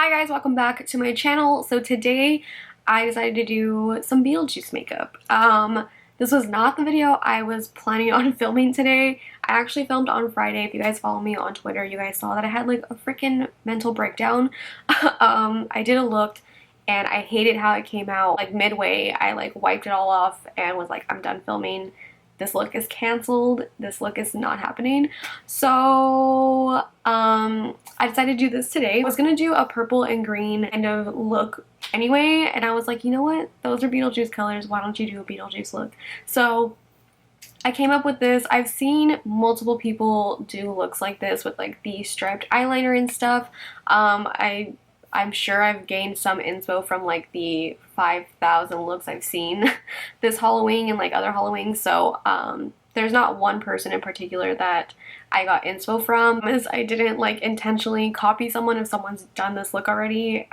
Hi guys, welcome back to my channel. So today I decided to do some Beetlejuice makeup. This was not the video I was planning on filming today. I actually filmed on Friday. If you guys follow me on Twitter, you guys saw that I had like a freaking mental breakdown. I did a look and I hated how it came out. Like midway, I like wiped it all off and was like, I'm done filming. This look is canceled. This look is not happening. So I decided to do this today. I was gonna do a purple and green kind of look anyway, and I was like, you know what? Those are Beetlejuice colors. Why don't you do a Beetlejuice look? So I came up with this. I've seen multiple people do looks like this with like the striped eyeliner and stuff. I'm sure I've gained some inspo from like the 5,000 looks I've seen this Halloween and like other Halloweens. So there's not one person in particular that I got inspo from, because I didn't like intentionally copy someone. If someone's done this look already,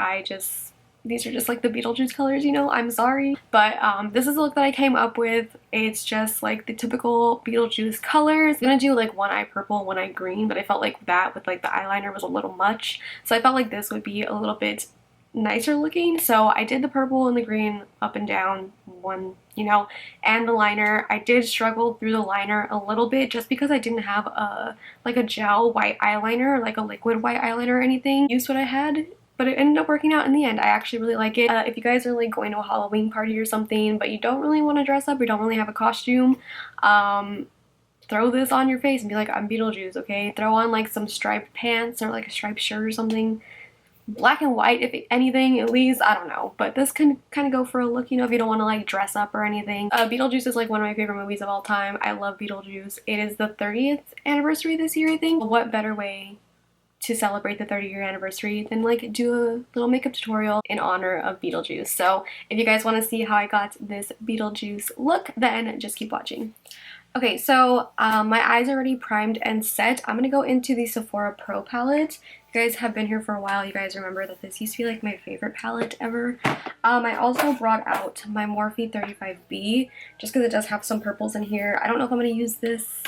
these are just like the Beetlejuice colors, you know, I'm sorry. But this is the look that I came up with. It's just like the typical Beetlejuice colors. I'm gonna do like one eye purple, one eye green, but I felt like that with like the eyeliner was a little much. So I felt like this would be a little bit nicer looking. So I did the purple and the green up and down one, you know, and the liner. I did struggle through the liner a little bit just because I didn't have like a gel white eyeliner, like a liquid white eyeliner or anything. Used what I had, but it ended up working out in the end. I actually really like it. If you guys are like going to a Halloween party or something, but you don't really want to dress up, or don't really have a costume, throw this on your face and be like, I'm Beetlejuice, okay? Throw on like some striped pants or like a striped shirt or something. Black and white, if anything, at least, I don't know. But this can kind of go for a look, you know, if you don't want to like dress up or anything. Beetlejuice is like one of my favorite movies of all time. I love Beetlejuice. It is the 30th anniversary this year, I think. What better way to celebrate the 30-year anniversary than like do a little makeup tutorial in honor of Beetlejuice. So if you guys want to see how I got this Beetlejuice look, then just keep watching. Okay, so my eyes are already primed and set. I'm gonna go into the Sephora Pro palette. If you guys have been here for a while, you guys remember that this used to be like my favorite palette ever. I also brought out my Morphe 35B just because it does have some purples in here. I don't know if I'm gonna use this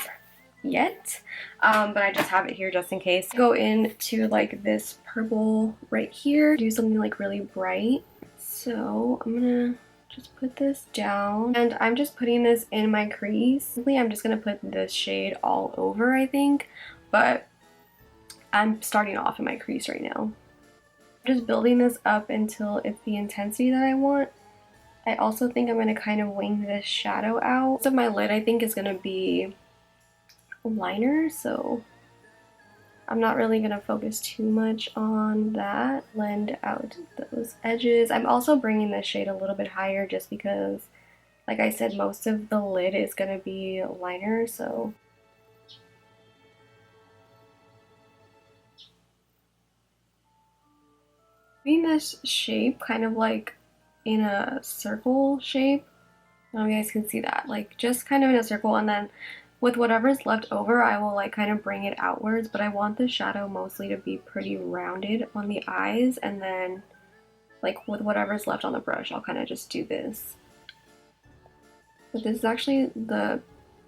yet, but I just have it here just in case. Go into like this purple right here, do something like really bright. So I'm gonna just put this down, and I'm just putting this in my crease. I'm just gonna put this shade all over, I think, but I'm starting off in my crease right now. I'm just building this up until it's the intensity that I want. I also think I'm gonna kind of wing this shadow out. So my lid, I think, is gonna be liner, so I'm not really going to focus too much on that. Blend out those edges. I'm also bringing this shade a little bit higher just because, like I said, most of the lid is going to be liner, so doing this shape kind of like in a circle shape. I don't know if you guys can see that, like just kind of in a circle, and then with whatever's left over, I will like kind of bring it outwards, but I want the shadow mostly to be pretty rounded on the eyes, and then like with whatever's left on the brush, I'll kind of just do this. But this is actually the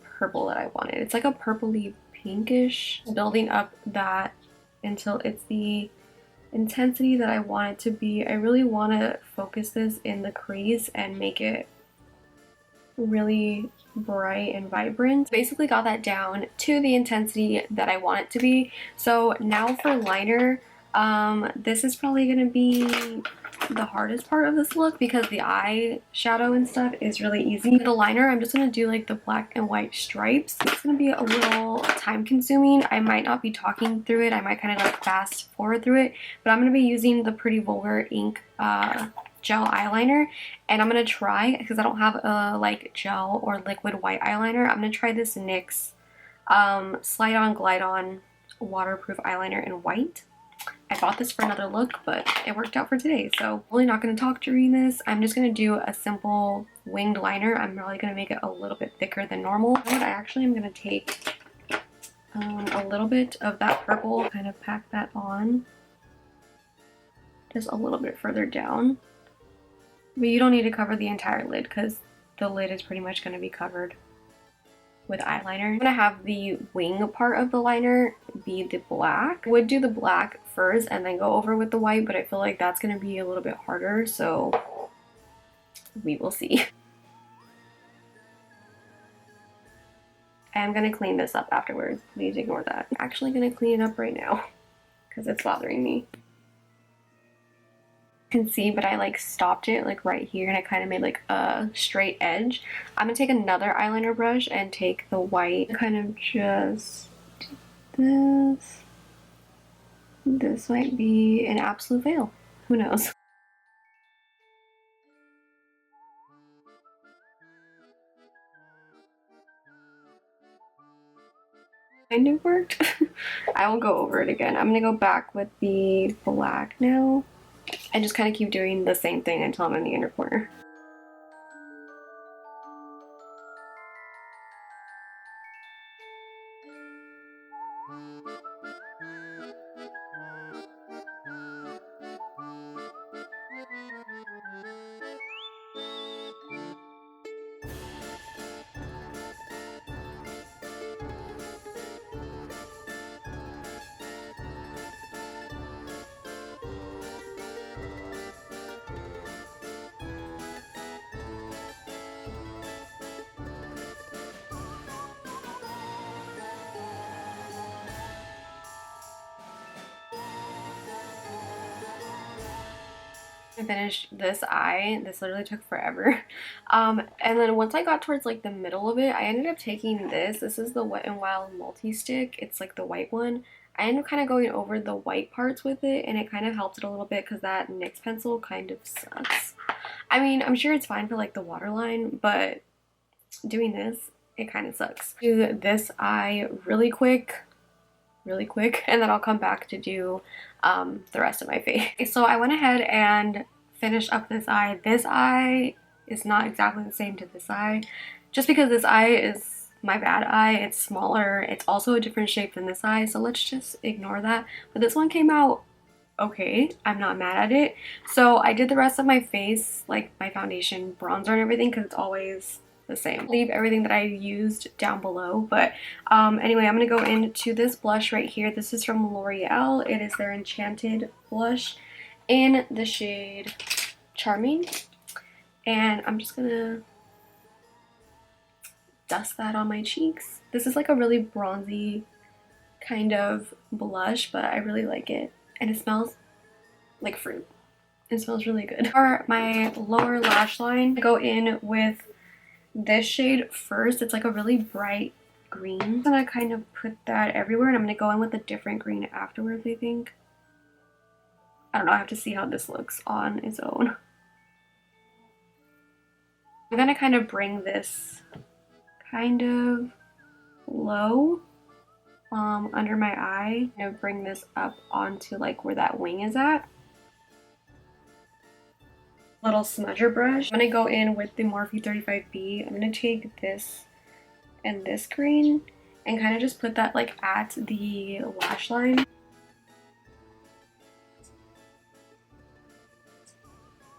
purple that I wanted. It's like a purpley pinkish, building up that until it's the intensity that I want it to be. I really want to focus this in the crease and make it really bright and vibrant. Basically got that down to the intensity that I want it to be. So now for liner, this is probably going to be the hardest part of this look because the eye shadow and stuff is really easy. The liner, I'm just going to do like the black and white stripes. It's going to be a little time consuming. I might not be talking through it. I might kind of like fast forward through it, but I'm going to be using the Pretty Vulgar ink gel eyeliner, and I'm gonna try, because I don't have a like gel or liquid white eyeliner, I'm gonna try this NYX Slide On Glide On waterproof eyeliner in white. I bought this for another look, but it worked out for today, so I'm really not gonna talk during this. I'm just gonna do a simple winged liner. I'm really gonna make it a little bit thicker than normal. But I actually am gonna take a little bit of that purple, kind of pack that on just a little bit further down. But you don't need to cover the entire lid because the lid is pretty much going to be covered. with eyeliner. I'm gonna have the wing part of the liner be the black. I would do the black first and then go over with the white, but I feel like that's gonna be a little bit harder, so we will see. I'm gonna clean this up afterwards. Please ignore that. I'm actually gonna clean it up right now because it's bothering me. You can see, but I like stopped it like right here and I kind of made like a straight edge. I'm gonna take another eyeliner brush and take the white, kind of just do this. This might be an absolute fail. Who knows? Kind of worked. I will go over it again. I'm gonna go back with the black now and just kind of keep doing the same thing until I'm in the inner corner. I finished this eye. This literally took forever. And then once I got towards like the middle of it, I ended up taking this. This is the Wet n Wild Multi-Stick. It's like the white one. I ended up kind of going over the white parts with it, and it kind of helped it a little bit because that NYX pencil kind of sucks. I mean, I'm sure it's fine for like the waterline, but doing this, it kind of sucks. Do this eye really quick, and then I'll come back to do the rest of my face. So I went ahead and finished up this eye. This eye is not exactly the same to this eye, just because this eye is my bad eye. It's smaller. It's also a different shape than this eye, so let's just ignore that. But this one came out okay. I'm not mad at it. So I did the rest of my face, like my foundation, bronzer, and everything, because it's always the same. Leave everything that I used down below, but anyway, I'm gonna go into this blush right here. This is from L'Oreal. It is their Enchanted blush in the shade Charming, and I'm just gonna dust that on my cheeks. This is like a really bronzy kind of blush, but I really like it, and it smells like fruit. It smells really good. For my lower lash line, I go in with this shade first. It's like a really bright green. I'm gonna kind of put that everywhere, and I'm gonna go in with a different green afterwards, I think. I don't know, I have to see how this looks on its own. I'm gonna kind of bring this kind of low under my eye. I'm gonna bring this up onto like where that wing is at. Little smudger brush. I'm gonna go in with the Morphe 35B. I'm gonna take this and this green and kind of just put that like at the lash line.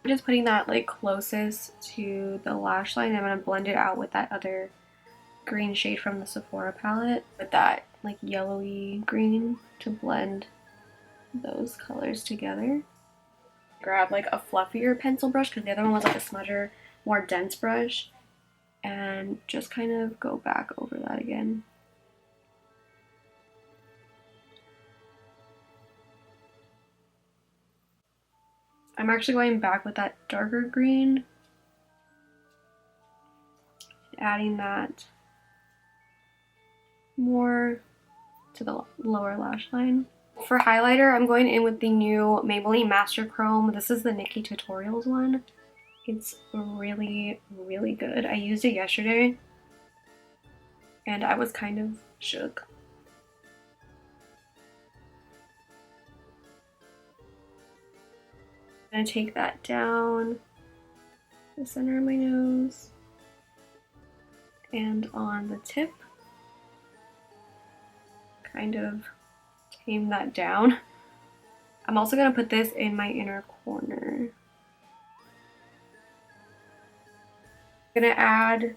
I'm just putting that like closest to the lash line. I'm gonna blend it out with that other green shade from the Sephora palette with that like yellowy green to blend those colors together. Grab like a fluffier pencil brush because the other one was like a smudger, more dense brush, and just kind of go back over that again. I'm actually going back with that darker green, adding that more to the lower lash line. For highlighter, I'm going in with the new Maybelline Master Chrome. This is the Nikkietutorials one. It's really, really good. I used it yesterday, and I was kind of shook. I'm gonna take that down the center of my nose and on the tip. Kind of tame that down. I'm also gonna put this in my inner corner. I'm gonna add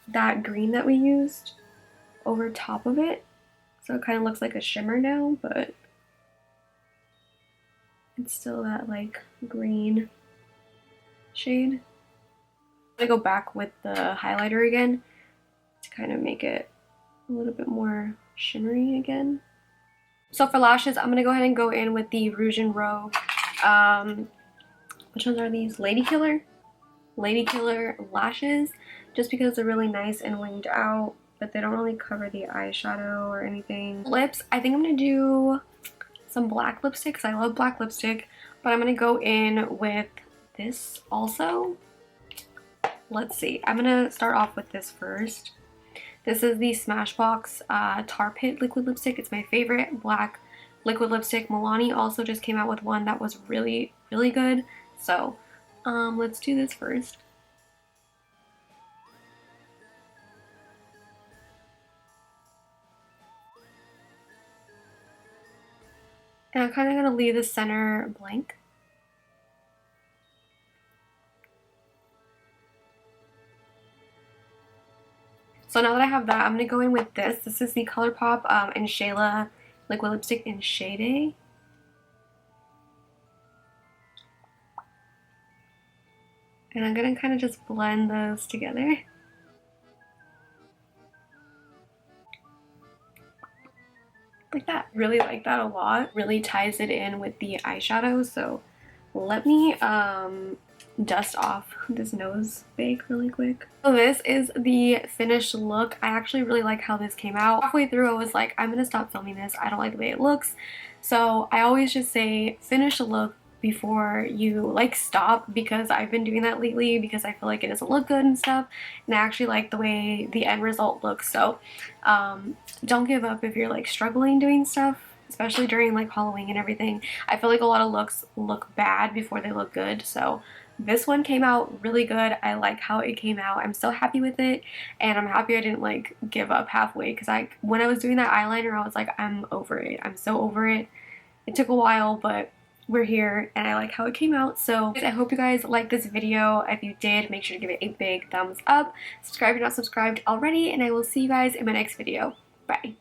that green that we used over top of it. So it kind of looks like a shimmer now, but it's still that like green shade. I'm gonna go back with the highlighter again to kind of make it a little bit more shimmery again. So for lashes, I'm gonna go ahead and go in with the Rouge and Row. Which ones are these? Lady Killer lashes, just because they're really nice and winged out, but they don't really cover the eyeshadow or anything. Lips, I think I'm gonna do some black lipstick because I love black lipstick, but I'm gonna go in with this also. Let's see, I'm gonna start off with this first. This is the Smashbox Tar Pit liquid lipstick. It's my favorite black liquid lipstick. Milani also just came out with one that was really, really good. So let's do this first. And I'm kind of going to leave the center blank. So now that I have that, I'm going to go in with this. This is the Colourpop and Shayla liquid lipstick in Shade. And I'm going to kind of just blend those together. Like that. Really like that a lot. Really ties it in with the eyeshadow. So let me dust off this nose bake really quick. So this is the finished look. I actually really like how this came out. Halfway through I was like, I'm gonna stop filming this. I don't like the way it looks. So I always just say finish the look before you like stop, because I've been doing that lately because I feel like it doesn't look good and stuff, and I actually like the way the end result looks. So don't give up if you're like struggling doing stuff, especially during like Halloween and everything. I feel like a lot of looks look bad before they look good. So this one came out really good. I like how it came out. I'm so happy with it, and I'm happy I didn't like give up halfway, because when I was doing that eyeliner I was like, I'm over it. I'm so over it. It took a while, but we're here and I like how it came out. So I hope you guys liked this video. If you did, make sure to give it a big thumbs up. Subscribe if you're not subscribed already, and I will see you guys in my next video. Bye.